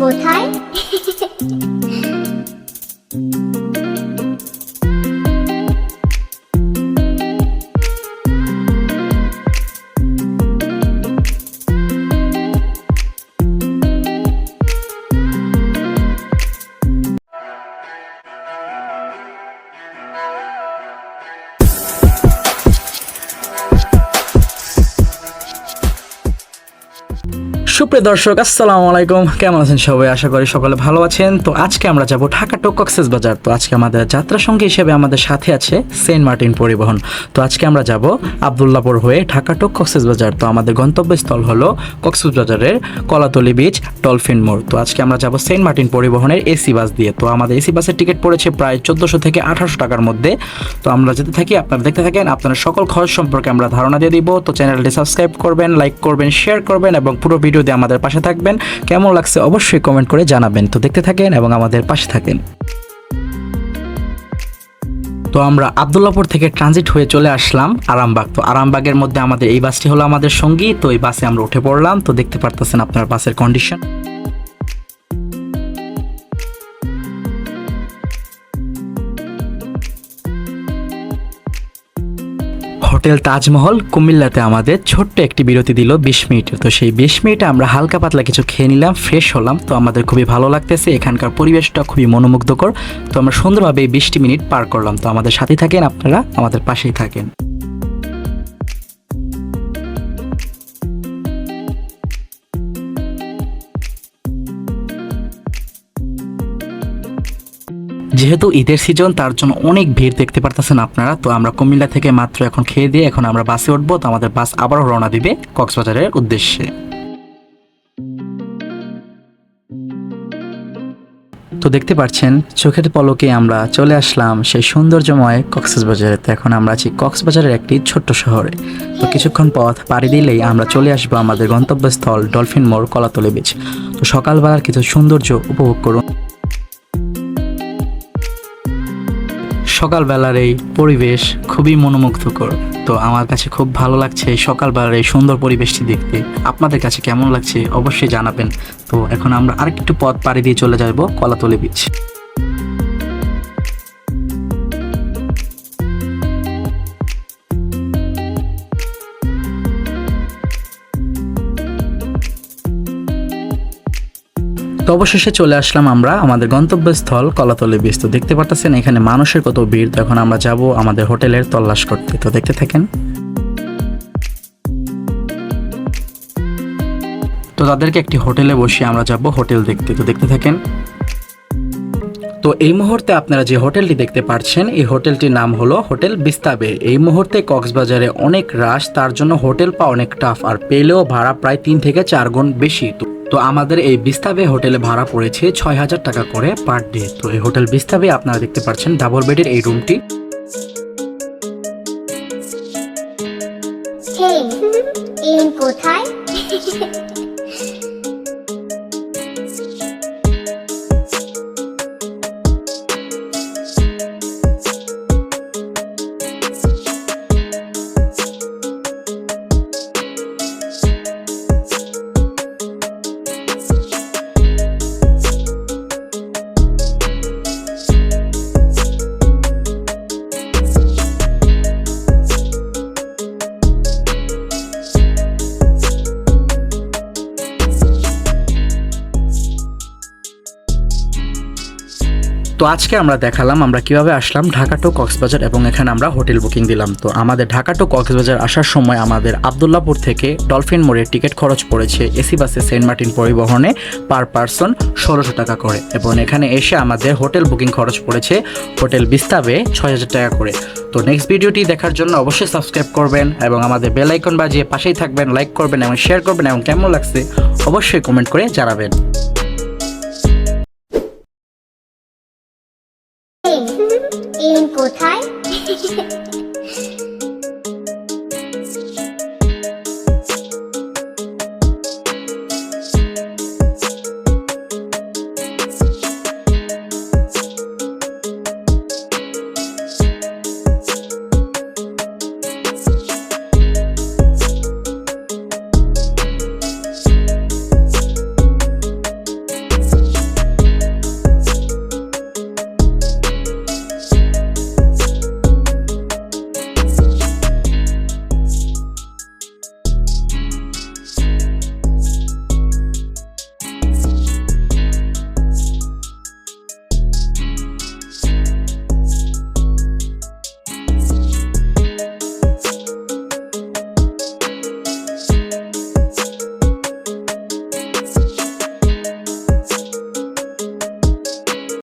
কোথায়? সুপ্রিয় দর্শক, আসসালামু আলাইকুম। কেমন আছেন সবাই? আশা করি সকলে ভালো আছেন। তো আজকে আমরা যাব ঢাকা টু কক্সবাজার। তো আজকে আমাদের যাত্রা সঙ্গী হিসেবে আমাদের সাথে আছে সেন্ট মার্টিন পরিবহন। তো আজকে আমরা যাব আব্দুল্লাহপুর হয়ে ঢাকা টু কক্সবাজার। তো আমাদের গন্তব্যস্থল হলো কক্সবাজারের কলাতলি বিচ, ডলফিন মোড়। তো আজকে আমরা যাব সেন্ট মার্টিন পরিবহনের এসি বাস দিয়ে। তো আমাদের এসি বাসের টিকিট পড়েছে প্রায় 1400 থেকে 1800 টাকার মধ্যে। তো আমরা যেতে থাকি, আপনারা দেখতে থাকেন। আপনার সকল খরচ সম্পর্কে আমরা ধারণা দিয়ে দিব। তো চ্যানেলটি সাবস্ক্রাইব করবেন, লাইক করবেন, শেয়ার করবেন এবং পুরো ভিডিও দিয়ে আমাদের পাশে থাকবেন। কেমন লাগছে অবশ্যই কমেন্ট করে জানাবেন। তো দেখতে থাকেন এবং আমাদের পাশে থাকেন। তো আমরা আব্দুল্লাহপুর থেকে ট্রানজিট হয়ে চলে আসলাম আরামবাগ। তো আরামবাগের মধ্যে আমাদের এই বাসটি হলো আমাদের সঙ্গী। তো এই বাসে আমরা উঠে পড়লাম। তো দেখতে পারতেছেন আপনার বাসের কন্ডিশন। হোটেল তাজমহল কুমিল্লাতে আমাদের ছোট্ট একটি বিরতি দিল 20 মিনিটের। তো সেই 20 মিনিটে আমরা হালকা পাতলা কিছু খেয়ে নিলাম, ফ্রেশ হলাম। তো আমাদের খুবই ভালো লাগতেছে, এখানকার পরিবেশটা খুবই মনোমুগ্ধকর। তো আমরা সুন্দরভাবে এই 20 মিনিট পার করলাম। তো আমাদের সাথেই থাকেন, আপনারা আমাদের পাশেই থাকেন। যেহেতু ঈদের সিজন, তার জন্য অনেক ভিড় দেখতে পারতেছেন আপনারা। তো আমরা কুমিল্লা থেকে মাত্র এখন খেয়ে দিয়ে এখন আমরা বাসে উঠবো। তো আমাদের বাস আবারও রওনা দিবে কক্সবাজারের উদ্দেশ্যে। তো দেখতে পাচ্ছেন চোখের পলকে আমরা চলে আসলাম সেই সৌন্দর্যময় কক্সবাজারে। তো এখন আমরা আছি কক্সবাজারের একটি ছোট্ট শহরে। তো কিছুক্ষণ পথ পাড়ি দিলেই আমরা চলে আসবো আমাদের গন্তব্যস্থল ডলফিন মোড়, কলাতলি বিচ। তো সকালবেলার কিছু সৌন্দর্য উপভোগ করুন। সকালবেলার এই পরিবেশ খুবই মনোমুগ্ধকর। তো আমার কাছে খুব ভালো লাগছে সকালবেলার এই সুন্দর পরিবেশটি দেখতে। আপনাদের কাছে কেমন লাগছে অবশ্যই জানাবেন। তো এখন আমরা আরেকটু পথ পাড়ি দিয়ে চলে যাব কলাতলি বিচ। তো অবশেষে চলে আসলাম আমরা আমাদের গন্তব্যস্থল কলাতলি বিচ। তো দেখতে পারতেছেন এখানে মানুষের কত ভিড়। তো এখন আমরা যাব আমাদের হোটেলের তল্লাশ করতে। তো দেখতে থাকেন। তো তাদেরকে একটি হোটেলে বসে আমরা যাব হোটেল দেখতে। তো দেখতে থাকেন। তো এই মুহূর্তে আপনারা যে হোটেলটি দেখতে পাচ্ছেন, এই হোটেলটির নাম হলো হোটেল বিস্তাবে। এই মুহূর্তে কক্সবাজারে অনেক রাশ, তার জন্য হোটেল পাওয়া অনেক টাফ, আর পেলেও ভাড়া প্রায় 3 থেকে 4 গুণ বেশি। তো আমাদের এই বিস্তাবে হোটেলে ভাড়া পড়েছে 6000 টাকা করে পার ডে। তো এই হোটেল বিস্তাবে আপনারা দেখতে পাচ্ছেন ডাবল বেডের এই রুমটি। কোথায়? তো আজকে আমরা দেখালাম আমরা কিভাবে আসলাম ঢাকা টু কক্সবাজার এবং এখানে আমরা হোটেল বুকিং দিলাম। তো আমাদের ঢাকা টু কক্সবাজার আসার সময় আমাদের আব্দুল্লাহপুর থেকে ডলফিন মোড়ের টিকিট খরচ পড়েছে এসি বাসে সেন্ট মার্টিন পরিবহনে পার পারসন 1600 টাকা করে। এবং এখানে এসে আমাদের হোটেল বুকিং খরচ পড়েছে হোটেল বিস্তাবে 6000 টাকা করে। তো নেক্সট ভিডিওটি দেখার জন্য অবশ্যই সাবস্ক্রাইব করবেন এবং আমাদের বেল আইকন বাজিয়ে পাশেই থাকবেন, লাইক করবেন এবং শেয়ার করবেন এবং কেমন লাগছে অবশ্যই কমেন্ট করে জানাবেন। কোথায়?